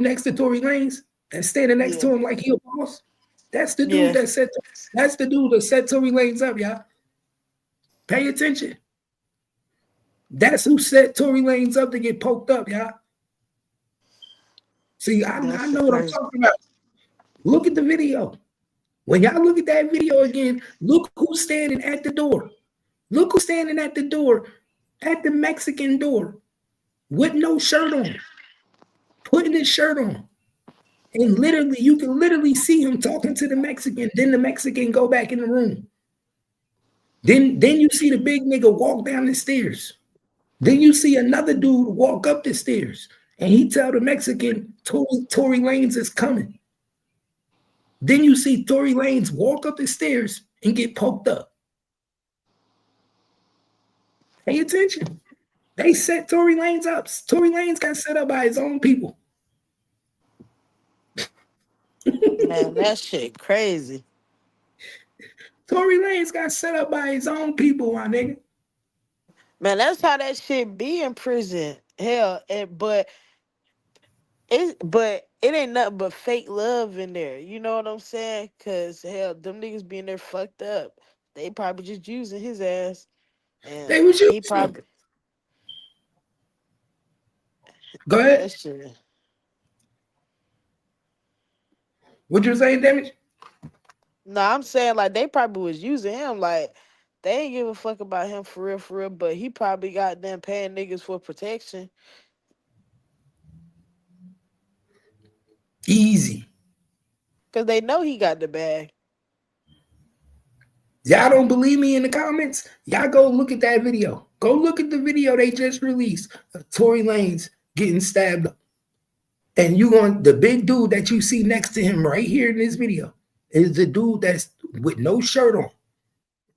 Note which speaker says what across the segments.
Speaker 1: next to Tory Lanez and standing next
Speaker 2: Yeah.
Speaker 1: to him like he a boss? That's the dude
Speaker 2: Yeah.
Speaker 1: that set. That's the dude that set Tory Lanez up, y'all. Pay attention. That's who set Tory Lanez up to get poked up, y'all. See,
Speaker 2: That
Speaker 1: I
Speaker 2: shit
Speaker 1: know what I'm
Speaker 2: crazy.
Speaker 1: talking about. Look at the video. When y'all look at that video again, look who's standing at the door. Look who's standing at the door, at the Mexican door, with no shirt on, putting his shirt on. And literally, you can literally see him talking to the Mexican. Then the Mexican go back in the room. Then you see the big nigga walk down the stairs. Then you see another dude walk up the stairs. And he tell the Mexican, Tory Lanez is coming. Then you see Tory Lanez walk up the stairs and get poked up. Pay attention. They set Tory Lanez up. Tory Lanez got set up by his own people.
Speaker 2: Man, that shit crazy.
Speaker 1: Tory Lanez got set up by his own people, my nigga.
Speaker 2: Man, that's how that shit be in prison. Hell, but it ain't nothing but fake love in there. You know what I'm saying? Cause hell, them niggas being there fucked up. They probably just using his ass, and
Speaker 1: They was
Speaker 2: he
Speaker 1: using him.
Speaker 2: probably
Speaker 1: Go
Speaker 2: that
Speaker 1: ahead.
Speaker 2: shit.
Speaker 1: What you saying, Damage?
Speaker 2: No, I'm saying like they probably was using him. Like they ain't give a fuck about him for real, for real. But he probably got them paying niggas for protection.
Speaker 1: Easy.
Speaker 2: Cause they know he got the bag.
Speaker 1: Y'all don't believe me in the comments? Y'all go look at that video. Go look at the video they just released of Tory Lanez getting stabbed up. And you going the big dude that you see next to him right here in this video is the dude that's with no shirt on,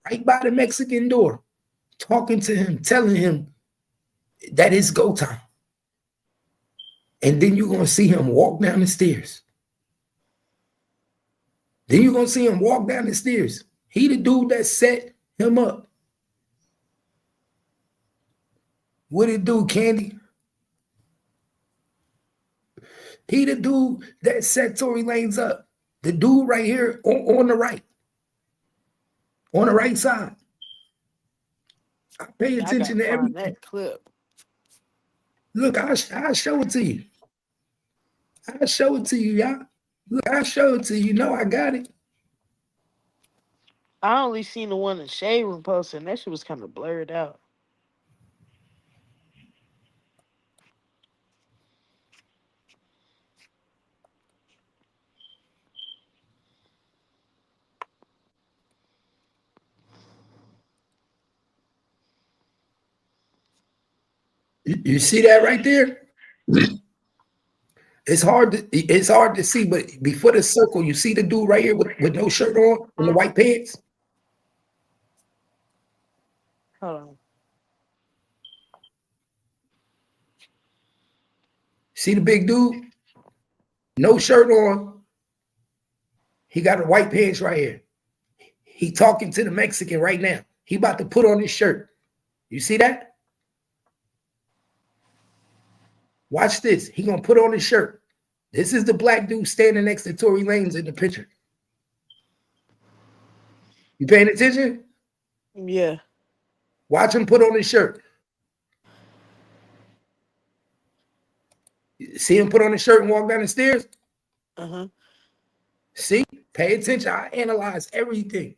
Speaker 1: right by the Mexican door, talking to him, telling him that it's go time. And then you're gonna see him walk down the stairs. Then you're gonna see him walk down the stairs. He the dude that set him up. What it do, Candy? He the dude that set Tory Lanez up. The dude right here on the right side. I pay
Speaker 2: I gotta
Speaker 1: attention to
Speaker 2: find
Speaker 1: everything.
Speaker 2: that clip.
Speaker 1: Look, I'll show it to you. I'll show it to you, y'all. Look, I'll show it to you. You know I got it.
Speaker 2: I only seen the one in Shade Room posting. That shit was kind of blurred out.
Speaker 1: You see that right there? It's hard to see, but before the circle, you see the dude right here with no shirt on and the white pants.
Speaker 2: Hold on.
Speaker 1: See the big dude, no shirt on. He got the white pants right here. He talking to the Mexican right now. He about to put on his shirt. You see that? Watch this. He gonna put on his shirt. This is the black dude standing next to Tory Lanez in the picture. You paying attention?
Speaker 2: Yeah.
Speaker 1: Watch him put on his shirt. See him put on his shirt and walk down the stairs?
Speaker 2: Uh-huh.
Speaker 1: See? Pay attention. I analyze everything.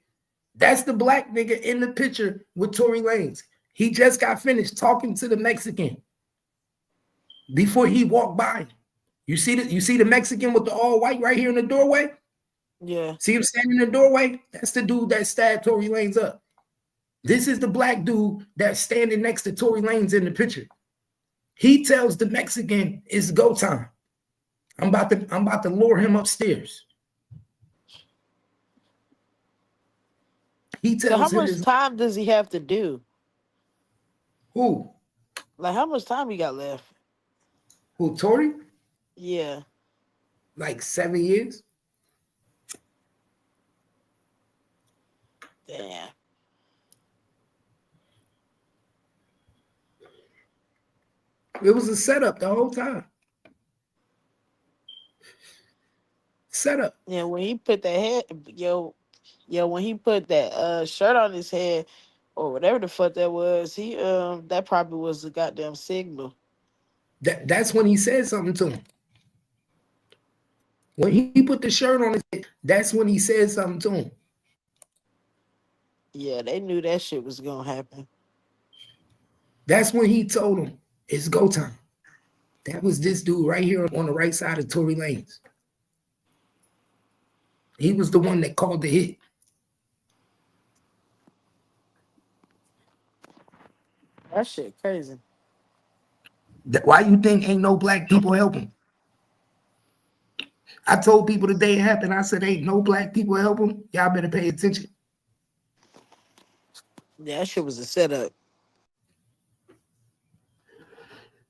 Speaker 1: That's the black nigga in the picture with Tory Lanez. He just got finished talking to the Mexican before he walked by. You see the Mexican with the all white right here in the doorway?
Speaker 2: Yeah.
Speaker 1: See him standing in the doorway? That's the dude that stabbed Tory Lanez up. This is the black dude that's standing next to Tory Lanez in the picture. He tells the Mexican it's go time. I'm about to lure him upstairs. He
Speaker 2: So how
Speaker 1: tells him
Speaker 2: much
Speaker 1: it's
Speaker 2: time does he have to do?
Speaker 1: who?
Speaker 2: Like how much time he got left?
Speaker 1: Who, Tory?
Speaker 2: Yeah.
Speaker 1: Like 7 years.
Speaker 2: Damn.
Speaker 1: It was a setup the whole time. Set up.
Speaker 2: Yeah, when he put that head, when he put that shirt on his head or whatever the fuck that was, he that probably was the goddamn signal.
Speaker 1: That's when he said something to him. When he put the shirt on his head, that's when he said something to him.
Speaker 2: Yeah, they knew that shit was gonna happen.
Speaker 1: That's when he told him it's go time. That was this dude right here on the right side of Tory Lanez. He was the one that called the hit.
Speaker 2: That shit crazy.
Speaker 1: Why you think ain't no black people helping? I told people the day it happened, I said, ain't no black people helping. Y'all better pay attention.
Speaker 2: Yeah, that shit was a setup.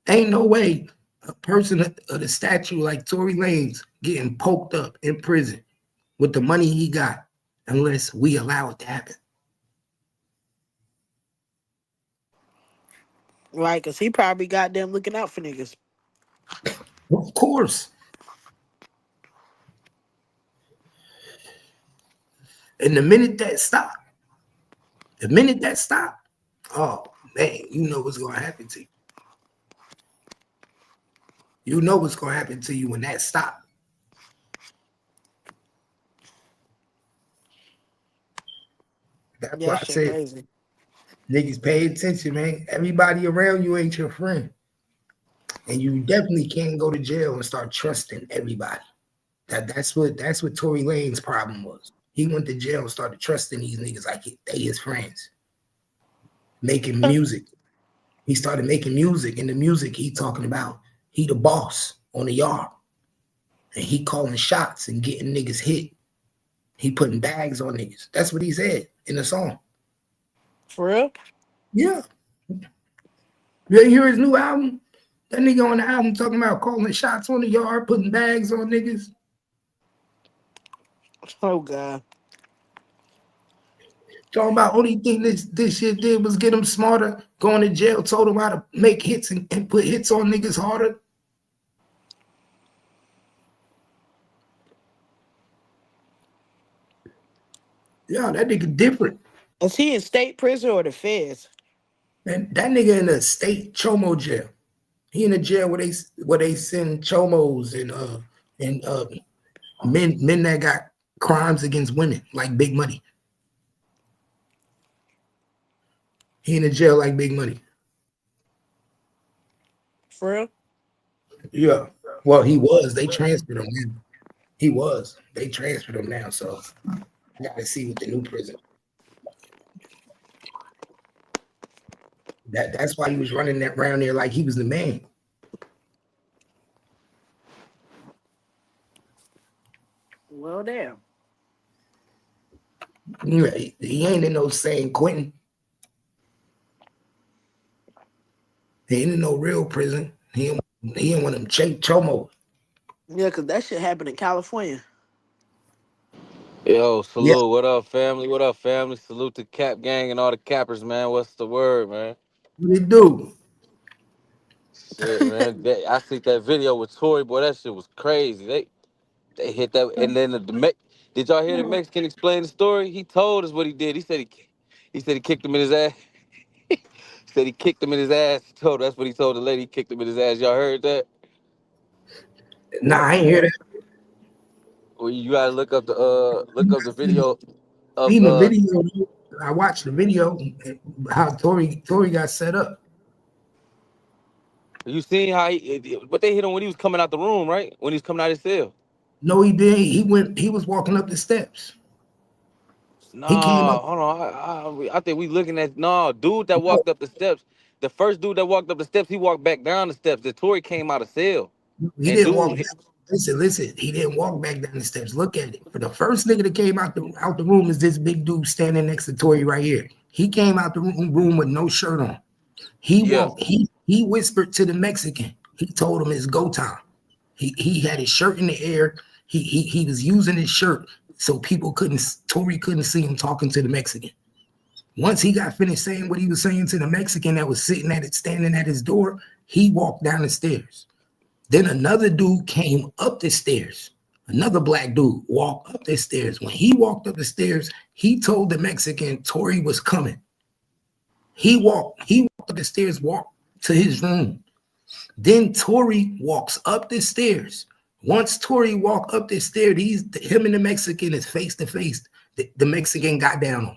Speaker 1: Ain't no way a person of the stature like Tory Lanez getting poked up in prison with the money he got unless we allow it to happen.
Speaker 2: Right, because he probably got them looking out for niggas.
Speaker 1: Of course. And the minute that stopped, oh man, you know what's gonna happen to you. You know what's gonna happen to you when that stopped. That's
Speaker 2: Yeah,
Speaker 1: why
Speaker 2: that
Speaker 1: I
Speaker 2: shit
Speaker 1: said,
Speaker 2: crazy.
Speaker 1: niggas, pay attention, man. Everybody around you ain't your friend. And you definitely can't go to jail and start trusting everybody. That's what Tory Lanez's problem was. He went to jail and started trusting these niggas like they his friends. Making music. He started making music. And the music he talking about, he the boss on the yard. And he calling shots and getting niggas hit. He putting bags on niggas. That's what he said in the song.
Speaker 2: For real?
Speaker 1: Yeah. You hear his new album? That nigga on the album talking about calling shots on the yard, putting bags on niggas.
Speaker 2: Oh God.
Speaker 1: Talking about only thing this shit did was get him smarter, going to jail, told him how to make hits and put hits on niggas harder. Yeah, that nigga different.
Speaker 2: Is he in state prison or the feds?
Speaker 1: Man, that nigga in a state chomo jail. He in a jail where they send chomos and men that got crimes against women, like Big Money. He in a jail like Big Money.
Speaker 2: For real?
Speaker 1: Yeah. Well, he was. They transferred him now. He was. They transferred him now. So I got to see with the new prison. That's why he was running that round there like he was the man.
Speaker 2: Well, damn.
Speaker 1: He ain't in no San Quentin. He ain't in no real prison. He ain't one of them chomo.
Speaker 2: Yeah, because that shit happened in California.
Speaker 3: Yo,
Speaker 1: Yeah,
Speaker 3: salute. What up, family? What up, family? Salute to Cap Gang and all the cappers, man. What's the word, man?
Speaker 1: what they do?
Speaker 3: Shit, man. I see that video with Tory, boy. That shit was crazy. They hit that, and then did y'all hear the Mexican explain the story? He told us what he did. He said he kicked him in his ass. He said he kicked him in his ass. That's what he told the lady. He kicked him in his ass. Y'all heard that?
Speaker 1: Nah, I ain't hear that.
Speaker 3: Well, you gotta look up the video of
Speaker 1: Seen the video. I watched the video how Tory got set up.
Speaker 3: You seen how but they hit him when he was coming out the room, right? When he was coming out of his cell.
Speaker 1: No, he didn't. He was walking up the steps. He came up.
Speaker 3: Nah, hold on. I think we looking at dude that
Speaker 1: No,
Speaker 3: walked up the steps. The first dude that walked up the steps, he walked back down the steps. The Tory came out of cell,
Speaker 1: he
Speaker 3: and
Speaker 1: didn't walk
Speaker 3: dude,
Speaker 1: down. Listen. He didn't walk back down the steps. Look at it. For the first nigga that came out the room is this big dude standing next to Tory right here. He came out the room with no shirt on. He
Speaker 3: yeah,
Speaker 1: walked. He whispered to the Mexican. He told him it's go time. He had his shirt in the air. He was using his shirt so Tory couldn't see him talking to the Mexican. Once he got finished saying what he was saying to the Mexican that was standing at his door, he walked down the stairs. Then another dude came up the stairs. Another black dude walked up the stairs. When he walked up the stairs, he told the Mexican Tory was coming. He walked up the stairs, walked to his room. Then Tory walks up the stairs. Once Tory walked up the stairs, him and the Mexican is face to face. The Mexican got down on him.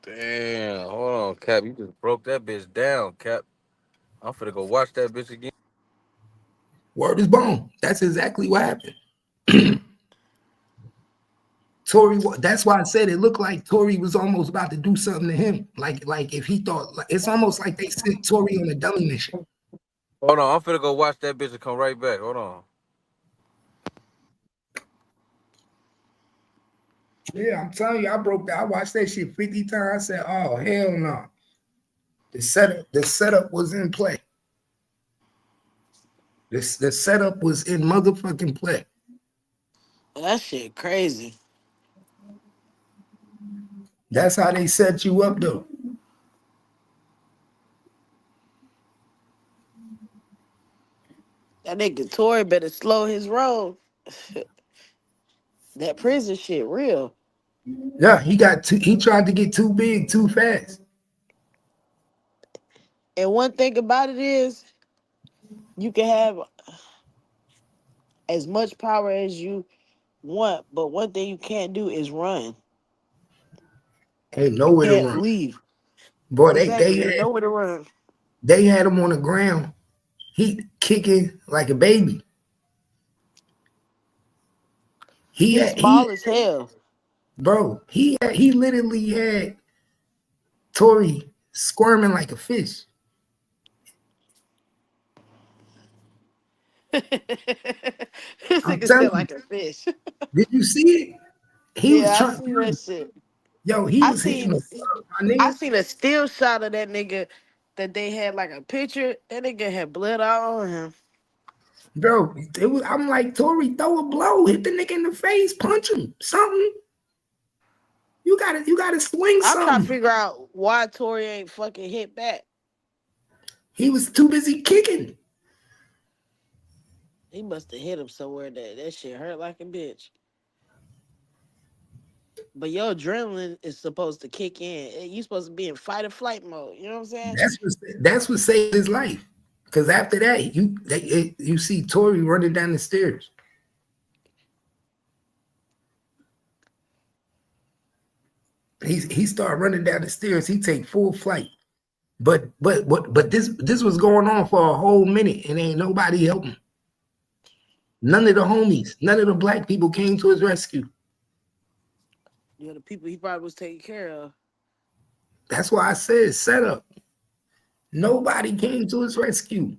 Speaker 3: Damn, hold on, Cap. You just broke that bitch down, Cap. I'm finna go watch that bitch again.
Speaker 1: Word is bone. That's exactly what happened. Tory, that's why I said it looked like Tory was almost about to do something to him. Like if he thought, like, it's almost like they sent Tory on a dummy mission.
Speaker 3: Hold on, I'm finna go watch that bitch and come right back. Hold on.
Speaker 1: Yeah, I'm telling you, I watched that shit 50 times. I said, oh, hell no. The setup was in play. The setup was in motherfucking play.
Speaker 2: That shit crazy.
Speaker 1: That's how they set you up, though.
Speaker 2: That nigga Tory better slow his roll. That prison shit real.
Speaker 1: Yeah, he tried to get too big too fast.
Speaker 2: And one thing about it is, you can have as much power as you want, but one thing you can't do is run.
Speaker 1: Ain't
Speaker 2: You
Speaker 1: nowhere to
Speaker 2: can't
Speaker 1: run.
Speaker 2: leave.
Speaker 1: Boy,
Speaker 2: Exactly. Ain't nowhere to run.
Speaker 1: they had him on the ground. He kicking like a baby.
Speaker 2: He's small as hell.
Speaker 1: Bro, he literally had Tory squirming like a fish.
Speaker 2: This
Speaker 1: I'm
Speaker 2: nigga
Speaker 1: telling
Speaker 2: said
Speaker 1: you.
Speaker 2: like a fish.
Speaker 1: Did you see it? He was
Speaker 2: Yeah, I
Speaker 1: trying.
Speaker 2: seen that shit.
Speaker 1: Yo, he
Speaker 2: I
Speaker 1: was hitting
Speaker 2: seen
Speaker 1: the fuck, my
Speaker 2: I
Speaker 1: nigga.
Speaker 2: seen a still shot of that nigga that they had like a picture. That nigga had blood all on him.
Speaker 1: Bro, I'm like, Tory, throw a blow, hit the nigga in the face, punch him, something. You gotta swing
Speaker 2: I'm trying to
Speaker 1: something.
Speaker 2: figure out why Tory ain't fucking hit back.
Speaker 1: He was too busy kicking.
Speaker 2: He must have hit him somewhere that shit hurt like a bitch. But your adrenaline is supposed to kick in. You supposed to be in fight or flight mode. You know what I'm saying?
Speaker 1: That's what saved his life. Because after that, you see Tory running down the stairs. He started running down the stairs. He take full flight. But this was going on for a whole minute and ain't nobody helping. None of the homies, none of the black people came to his rescue.
Speaker 2: The people he probably was taking care of.
Speaker 1: That's why I said set up. Nobody came to his rescue.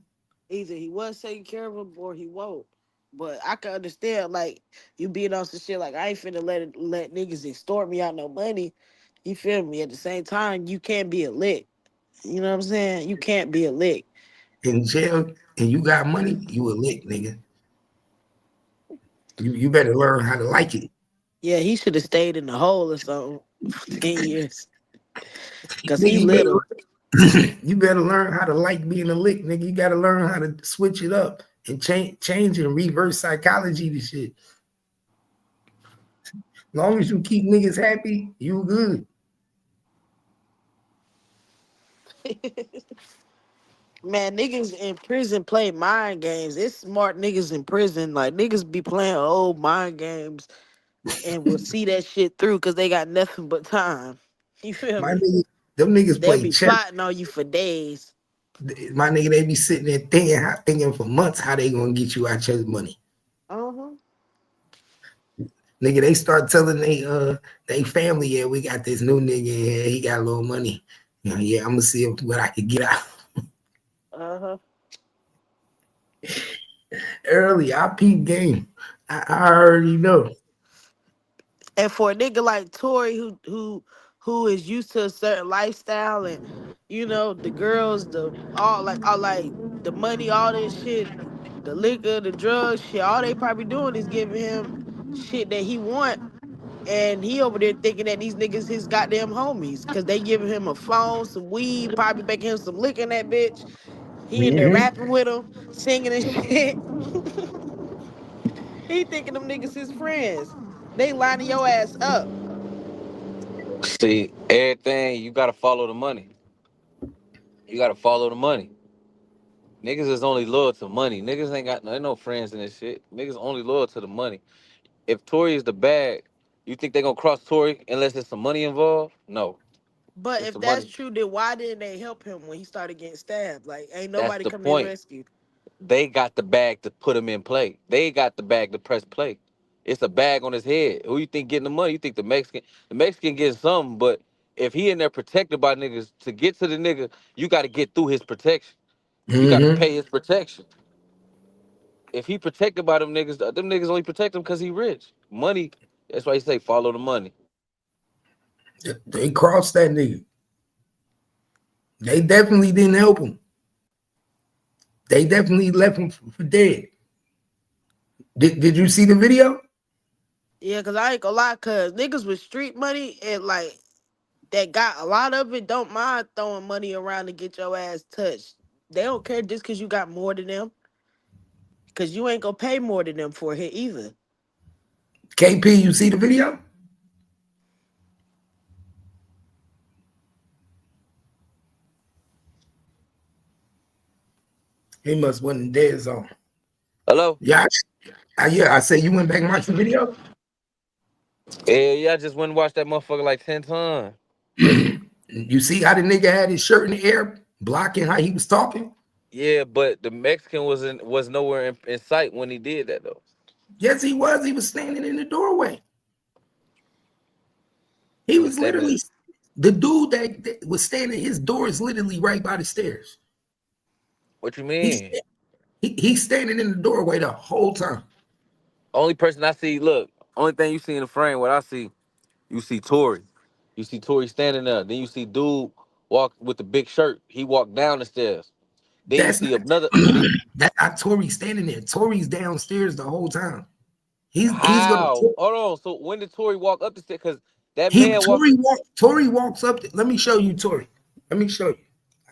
Speaker 2: Either he was taking care of him or he won't. But I can understand, like, you being on some shit like, I ain't finna let niggas extort me out no money. You feel me? At the same time, you can't be a lick. You know what I'm saying? You can't be a lick.
Speaker 1: In jail and you got money, you a lick, nigga. You better learn how to like it.
Speaker 2: Yeah, he should have stayed in the hole or something for 10 years. Because he
Speaker 1: Nigga,
Speaker 2: little.
Speaker 1: you better learn how to like being a lick, nigga. You gotta learn how to switch it up and change and reverse psychology to shit. As long as you keep niggas happy, you good.
Speaker 2: Man, niggas in prison play mind games. It's smart niggas in prison. Like, niggas be playing old mind games and will see that shit through because they got nothing but time. You feel
Speaker 1: My
Speaker 2: me?
Speaker 1: nigga, them niggas
Speaker 2: They'll
Speaker 1: play
Speaker 2: be
Speaker 1: chess.
Speaker 2: plotting on you for days.
Speaker 1: My nigga, they be sitting there thinking for months how they gonna get you out your money.
Speaker 2: Uh-huh.
Speaker 1: Nigga, they start telling they family, yeah, we got this new nigga here, he got a little money. Yeah, I'm gonna see what I can get out.
Speaker 2: Uh-huh.
Speaker 1: Early, I peep game. I already know.
Speaker 2: And for a nigga like Tory who is used to a certain lifestyle and the girls, all like the money, all this shit, the liquor, the drugs, shit, all they probably doing is giving him shit that he want. And he over there thinking that these niggas his goddamn homies. Cause they giving him a phone, some weed, probably making him some liquor in that bitch. He in there
Speaker 1: Mm-hmm.
Speaker 2: rapping with him, singing and shit. He thinking them niggas his friends. They lining your ass up.
Speaker 3: See, everything you gotta follow the money. You gotta follow the money. Niggas is only loyal to money. Niggas ain't no friends in this shit. Niggas only loyal to the money. If Tory is the bag, you think they gonna cross Tory unless there's some money involved? No,
Speaker 2: But
Speaker 3: it's
Speaker 2: if
Speaker 3: the
Speaker 2: that's
Speaker 3: money.
Speaker 2: true, then why didn't they help him when he started getting stabbed? Like, ain't
Speaker 3: That's
Speaker 2: nobody
Speaker 3: the
Speaker 2: come to his
Speaker 3: point.
Speaker 2: rescue.
Speaker 3: They got the bag to put him in play. They got the bag to press play. It's a bag on his head. Who you think getting the money? You think the Mexican getting something, but if he in there protected by niggas, to get to the nigga, you gotta get through his protection. You gotta
Speaker 1: Mm-hmm.
Speaker 3: pay his protection. If he protected by them niggas only protect him because he rich. Money, that's why he say follow the money.
Speaker 1: They crossed that nigga. They definitely didn't help him. They definitely left him for dead. Did you see the video?
Speaker 2: Yeah, cause I ain't gonna lie, cause niggas with street money and like that got a lot of it don't mind throwing money around to get your ass touched. They don't care just cause you got more than them. Cause you ain't gonna pay more than them for a hit either.
Speaker 1: KP, you see the video? He must wasn't dead zone.
Speaker 3: Hello?
Speaker 1: Yeah, yeah. I say you went back and watched the video.
Speaker 3: Yeah, I just went and watched that motherfucker like 10 times.
Speaker 1: You see how the nigga had his shirt in the air, blocking how he was talking?
Speaker 3: Yeah, but the Mexican was nowhere in sight when he did that though.
Speaker 1: Yes, he was. He was standing in the doorway. He
Speaker 3: He was
Speaker 1: was
Speaker 3: standing.
Speaker 1: literally the dude that was standing. His door is literally right by the stairs.
Speaker 3: What you
Speaker 1: He's
Speaker 3: mean?
Speaker 1: he's standing in the doorway the whole time.
Speaker 3: Only person I see, look, only thing you see in the frame, what I see, you see Tory. You see Tory standing there. Then you see dude walk with the big shirt. He walked down the stairs. Then you
Speaker 1: That's
Speaker 3: see
Speaker 1: not
Speaker 3: another. Then
Speaker 1: that's not Tory standing there. Tory's downstairs the whole time. He's gonna
Speaker 3: how? Hold on. So when did Tory walk up the stairs? Because that
Speaker 1: he
Speaker 3: man walked.
Speaker 1: Tory walks up. Let me show you Tory. Let me show you.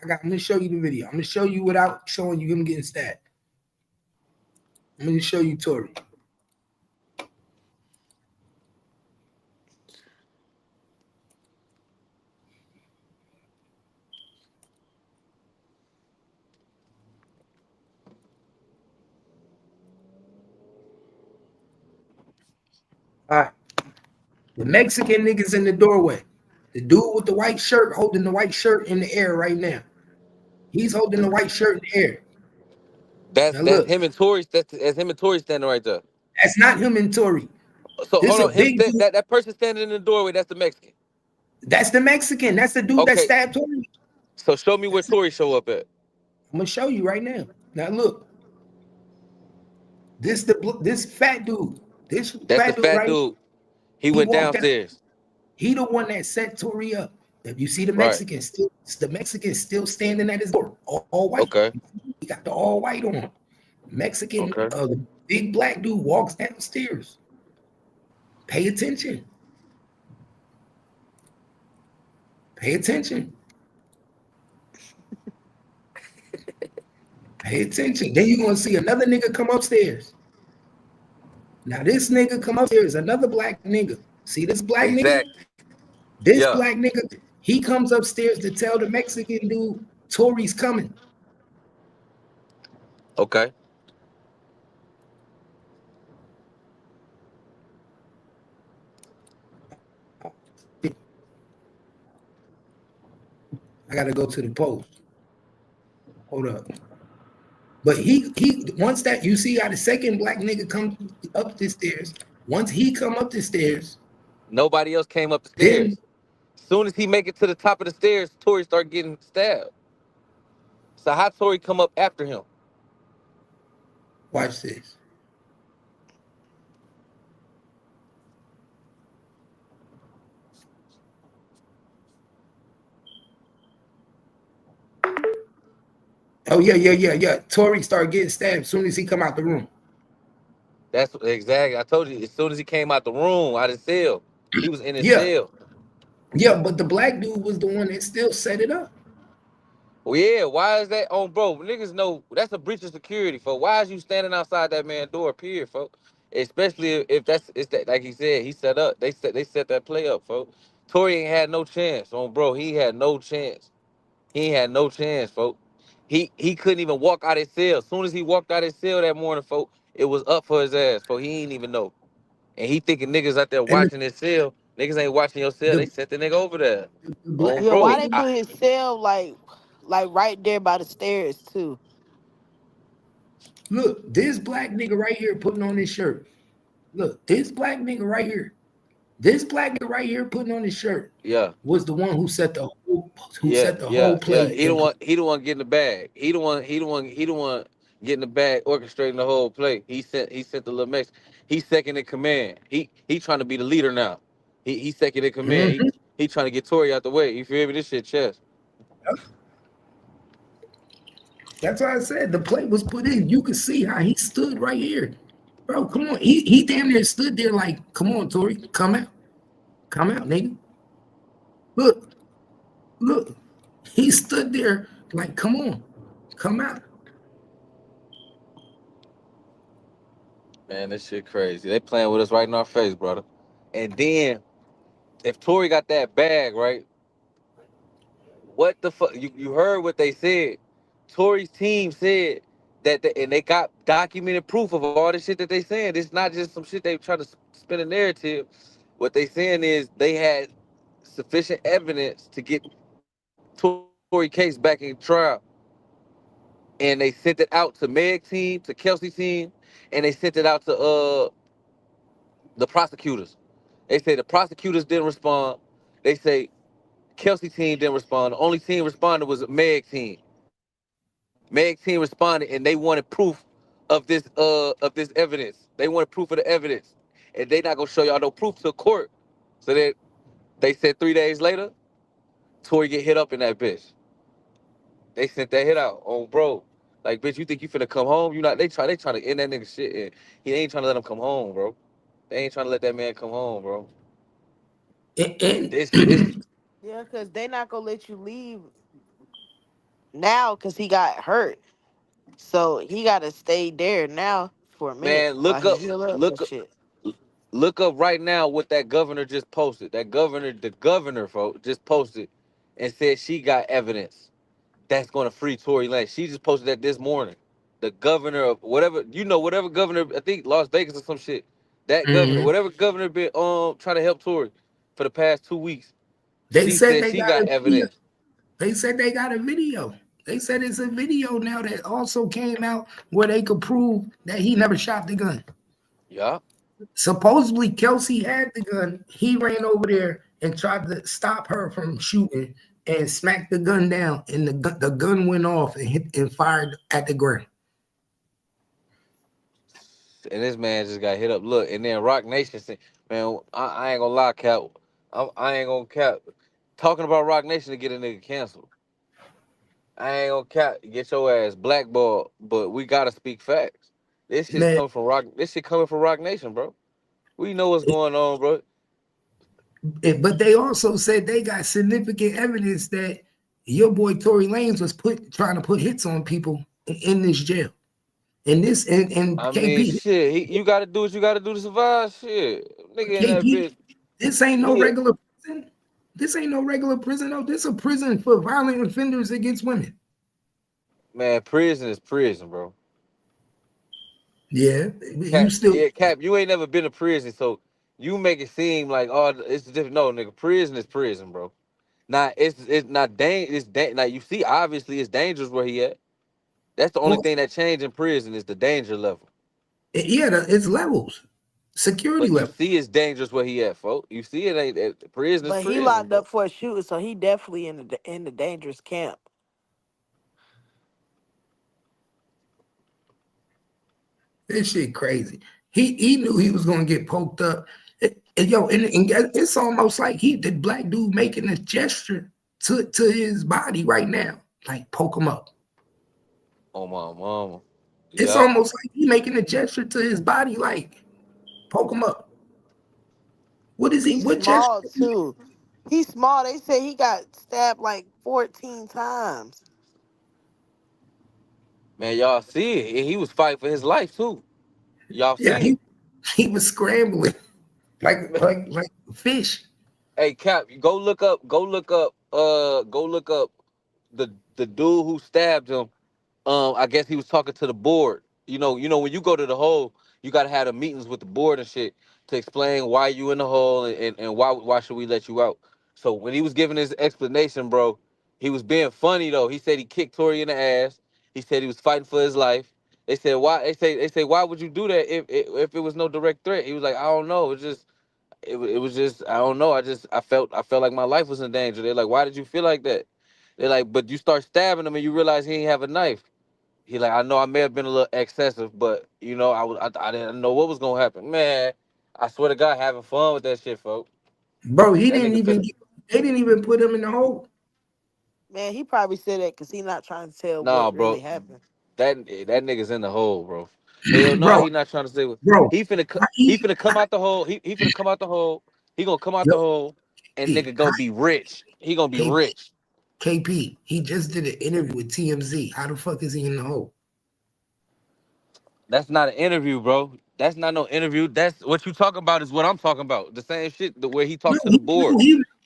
Speaker 1: I'm gonna show you the video. I'm gonna show you without showing you him getting stabbed. I'm gonna show you Tory. All right. The Mexican niggas in the doorway. The dude with the white shirt holding the white shirt in the air right now. He's holding the white shirt in the air. Now
Speaker 3: That's
Speaker 1: look,
Speaker 3: him and Tory. That's him and Tory standing right there.
Speaker 1: that's not him and Tory.
Speaker 3: So
Speaker 1: This
Speaker 3: hold
Speaker 1: a
Speaker 3: on.
Speaker 1: big dude.
Speaker 3: That person standing in the doorway. That's the Mexican.
Speaker 1: That's the Mexican. That's the dude that
Speaker 3: Okay.
Speaker 1: stabbed Tory.
Speaker 3: So show me where Tory show up at.
Speaker 1: I'm gonna show you right now. Now look, this fat dude. This
Speaker 3: That's the
Speaker 1: fat dude
Speaker 3: fat
Speaker 1: right.
Speaker 3: dude. He
Speaker 1: He
Speaker 3: went
Speaker 1: walked down.
Speaker 3: downstairs.
Speaker 1: He the one that set Tory up. If you see
Speaker 3: Right.
Speaker 1: the Mexican still standing at his door, all white.
Speaker 3: Okay.
Speaker 1: He got the all white on. Mexican,
Speaker 3: Okay.
Speaker 1: the big black dude walks downstairs. Pay attention. Pay attention. Pay attention. Then you're gonna see another nigga come upstairs. Now this nigga come upstairs, another black nigga. See this black nigga?
Speaker 3: Exactly.
Speaker 1: This
Speaker 3: Yeah.
Speaker 1: black nigga, he comes upstairs to tell the Mexican dude Tory's coming.
Speaker 3: Okay.
Speaker 1: I gotta go to the post. Hold up. But he once that you see how the second black nigga come up the stairs, once he come up the stairs,
Speaker 3: Nobody else came up the
Speaker 1: then
Speaker 3: stairs. Soon as he make it to the top of the stairs, Tory start getting stabbed. So how Tory come up after him?
Speaker 1: watch this. Oh yeah. Tory started getting stabbed as soon as he come out the room.
Speaker 3: That's exactly. I told you. As soon as he came out the room, out of the cell, he was in his
Speaker 1: Yeah,
Speaker 3: cell.
Speaker 1: yeah, but the black dude was the one that still set it up.
Speaker 3: Well, yeah, why is that on, bro? Niggas know that's a breach of security, folks. Why is you standing outside that man door, period, folks? Especially if that's it's that like he said, he set up. They set that play up, folks. Tory ain't had no chance, on bro. He had no chance. He ain't had no chance, folks. He couldn't even walk out his cell. As soon as he walked out his cell that morning, folks, it was up for his ass, folks. He ain't even know. And he thinking niggas out there
Speaker 1: And
Speaker 3: watching his cell. Niggas ain't watching your cell. They
Speaker 1: the,
Speaker 3: set the nigga over there.
Speaker 1: the
Speaker 3: On
Speaker 1: black
Speaker 2: Yeah, why
Speaker 3: bro.
Speaker 2: they
Speaker 1: nigga,
Speaker 2: put his cell like right there by the stairs too?
Speaker 1: look, this black nigga right here putting on his shirt. Look, this black nigga right here. This black nigga right here putting on his shirt
Speaker 3: Yeah.
Speaker 1: was the one who
Speaker 3: Yeah,
Speaker 1: set the
Speaker 3: yeah,
Speaker 1: whole
Speaker 3: yeah.
Speaker 1: play
Speaker 3: He the
Speaker 1: in.
Speaker 3: one. He the one getting the bag. He the one getting the bag, orchestrating the whole play. He sent the little Mex. He's second in command. He trying to be the leader now. He second in command. He
Speaker 1: Mhm.
Speaker 3: he trying to get Tory out the way. You feel me? This shit chess.
Speaker 1: That's why I said the play was put in. You could see how he stood right here. Bro, come on. He damn near stood there like, come on, Tory, come out. Come out, nigga. Look, look. He stood there like, come on, come out.
Speaker 3: Man, this shit crazy. They playing with us right in our face, brother. And then if Tory got that bag, right? What the fuck? You heard what they said. Tory's team said that, and they got documented proof of all the shit that they saying. It's not just some shit they try to spin a narrative. What they saying is they had sufficient evidence to get Tory case back in trial, and they sent it out to Meg team, to Kelsey team, and they sent it out to the prosecutors. They say the prosecutors didn't respond. They say Kelsey team didn't respond. The only team responded was Meg team. Meg team responded and they wanted proof of this evidence. They wanted proof of the evidence. And they not gonna show y'all no proof to court. So they said 3 days later, Tory get hit up in that bitch. They sent that hit out on bro. Like, bitch, you think you finna come home? You not they try to end that nigga shit, and he ain't trying to let him come home, bro. They ain't trying to let that man come home, bro.
Speaker 1: And
Speaker 3: This
Speaker 2: Yeah, cause they not gonna let you leave now, cause he got hurt. So he gotta stay there now for a minute
Speaker 3: man,
Speaker 2: while he heal up and
Speaker 3: look up
Speaker 2: shit.
Speaker 3: look up right now what that governor just posted. The governor, folks, just posted and said she got evidence that's going to free Tory Lanez. She just posted that this morning. The governor of whatever, whatever governor, I think Las Vegas or some shit. That governor,
Speaker 1: mhm.
Speaker 3: whatever governor been trying to help Tory for the past 2 weeks,
Speaker 1: They
Speaker 3: she
Speaker 1: said
Speaker 3: said
Speaker 1: they
Speaker 3: she
Speaker 1: got
Speaker 3: got
Speaker 1: a video.
Speaker 3: evidence.
Speaker 1: They said they got a video. They said it's a video now that also came out where they could prove that he never shot the gun.
Speaker 3: Yeah.
Speaker 1: Supposedly Kelsey had the gun. He ran over there and tried to stop her from shooting and smacked the gun down, and the gun went off and hit and fired at the ground.
Speaker 3: And this man just got hit up. Look, and then Rock Nation said, man, I ain't gonna lie, Cap. I ain't gonna cap. Talking about Rock Nation to get a nigga canceled. I ain't gonna cap. Get your ass blackballed. But we gotta speak facts. This shit's
Speaker 1: Man,
Speaker 3: coming from Rock. This shit coming from Rock Nation, bro. We know what's going on, bro.
Speaker 1: but they also said they got significant evidence that your boy Tory Lanez was trying to put hits on people in this jail. And this and
Speaker 3: I mean,
Speaker 1: KP
Speaker 3: shit. You gotta do what you gotta do to survive. Shit, nigga in that
Speaker 1: KP,
Speaker 3: bitch.
Speaker 1: this ain't no
Speaker 3: Nigga,
Speaker 1: regular prison. This ain't no regular prison. No, this a prison for violent offenders against women.
Speaker 3: man, prison is prison, bro.
Speaker 1: Yeah, you
Speaker 3: Cap,
Speaker 1: still
Speaker 3: yeah, Cap. You ain't never been to prison, so you make it seem like it's different. No, nigga, prison is prison, bro. Now it's not like you see. Obviously, it's dangerous where he at. That's the only
Speaker 1: well,
Speaker 3: thing that changed in prison is the danger level.
Speaker 1: yeah, it's levels, security
Speaker 3: But you
Speaker 1: level.
Speaker 3: see, it's dangerous where he at, folks. You see, it ain't prison is
Speaker 2: But he
Speaker 3: prison,
Speaker 2: locked
Speaker 3: bro.
Speaker 2: up for a shooting, so he definitely in the dangerous camp.
Speaker 1: This shit crazy. He knew he was gonna get poked up. And it's almost like the black dude making a gesture to his body right now, like poke him up.
Speaker 3: Oh my mama.
Speaker 1: It's
Speaker 3: Yup.
Speaker 1: almost like he making a gesture to his body, like poke him up. What is he?
Speaker 2: He's
Speaker 1: What gesture?
Speaker 2: small too. He's small. They say he got stabbed like 14 times.
Speaker 3: Man, y'all see it. And he was fighting for his life too. Y'all
Speaker 1: Yeah,
Speaker 3: seen
Speaker 1: he was scrambling like
Speaker 3: it.
Speaker 1: like fish.
Speaker 3: Hey Cap, go look up the dude who stabbed him. I guess he was talking to the board. You know when you go to the hole, you gotta have the meetings with the board and shit to explain why you in the hole and why should we let you out. So when he was giving his explanation, bro, he was being funny though. He said he kicked Tory in the ass. He said he was fighting for his life. They said why? They say why would you do that if it was no direct threat? He was like, I don't know. It was just I don't know. I felt like my life was in danger. They're like, why did you feel like that? They're like, but you start stabbing him and you realize he ain't have a knife. He like, I know I may have been a little excessive, but I didn't know what was gonna happen. Man, I swear to God, having fun with that shit, folks.
Speaker 1: Bro, he
Speaker 3: That
Speaker 1: didn't
Speaker 3: nigga
Speaker 1: even
Speaker 3: finna
Speaker 1: they didn't even put him in the hole.
Speaker 2: Man, he probably said that because he not trying to tell
Speaker 3: nah,
Speaker 2: what really
Speaker 3: bro.
Speaker 2: happened.
Speaker 3: That nigga's in the hole, bro. Hell no,
Speaker 1: bro,
Speaker 3: he not trying to say what
Speaker 1: bro,
Speaker 3: he
Speaker 1: he,
Speaker 3: finna come out the hole. He finna come out the hole. He gonna come out
Speaker 1: yo,
Speaker 3: the hole and
Speaker 1: hey,
Speaker 3: nigga gonna be rich. He gonna be
Speaker 1: KP,
Speaker 3: rich.
Speaker 1: KP, he just did an interview with TMZ. How the fuck is he in the hole?
Speaker 3: That's not an interview, bro. That's not no interview. That's what you talking about is what I'm talking about. The same shit the way he
Speaker 1: No,
Speaker 3: talked to the board.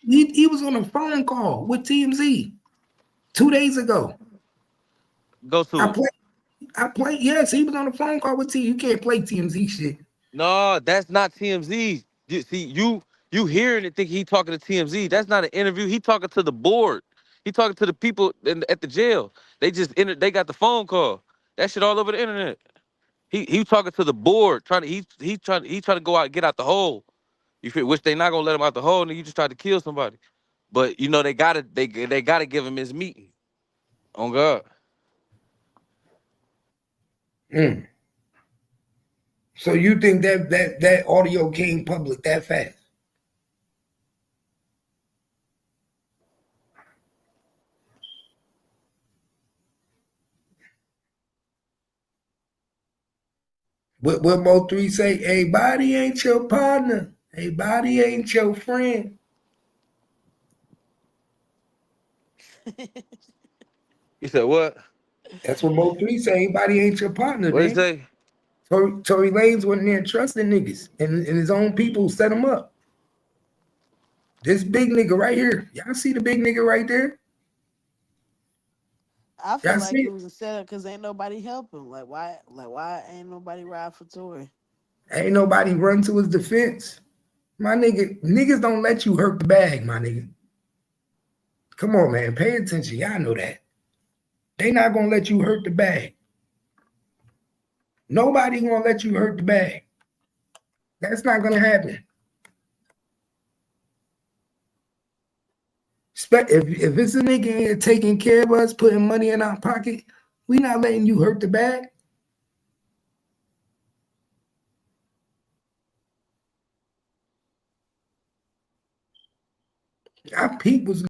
Speaker 1: he was on a phone call with TMZ 2 days ago.
Speaker 3: Go
Speaker 1: I
Speaker 3: to it.
Speaker 1: play I play yes, he was on a phone call with T. You can't play TMZ shit.
Speaker 3: No, that's not TMZ. You hearing it think he talking to TMZ. That's not an interview. He talking to the board. He talking to the people at the jail. They got the phone call. That shit all over the internet. He talking to the board, trying to go out and get out the hole. You feel which they not gonna let him out the hole, and you just tried to kill somebody. But they gotta give him his meeting. On God.
Speaker 1: Mm. So you think that audio came public that fast? What Mo3 say? Hey, body ain't your partner. Hey, body ain't your friend.
Speaker 3: You said what?
Speaker 1: That's what Mo3 say. Hey, body ain't your partner,
Speaker 3: What did he
Speaker 1: man.
Speaker 3: say?
Speaker 1: Tory Lanez wasn't there trusting niggas, and his own people set him up. This big nigga right here. Y'all see the big nigga right there?
Speaker 2: I feel
Speaker 1: Y'all see
Speaker 2: like it
Speaker 1: it?
Speaker 2: was a setup because ain't nobody help him. Why ain't nobody ride for Tory?
Speaker 1: Ain't nobody run to his defense. My nigga, niggas don't let you hurt the bag, my nigga. Come on, man. Pay attention. Y'all know that. They not gonna let you hurt the bag. Nobody gonna let you hurt the bag. That's not gonna happen. If it's a nigga here taking care of us, putting money in our pocket, we not letting you hurt the bag. Our peep was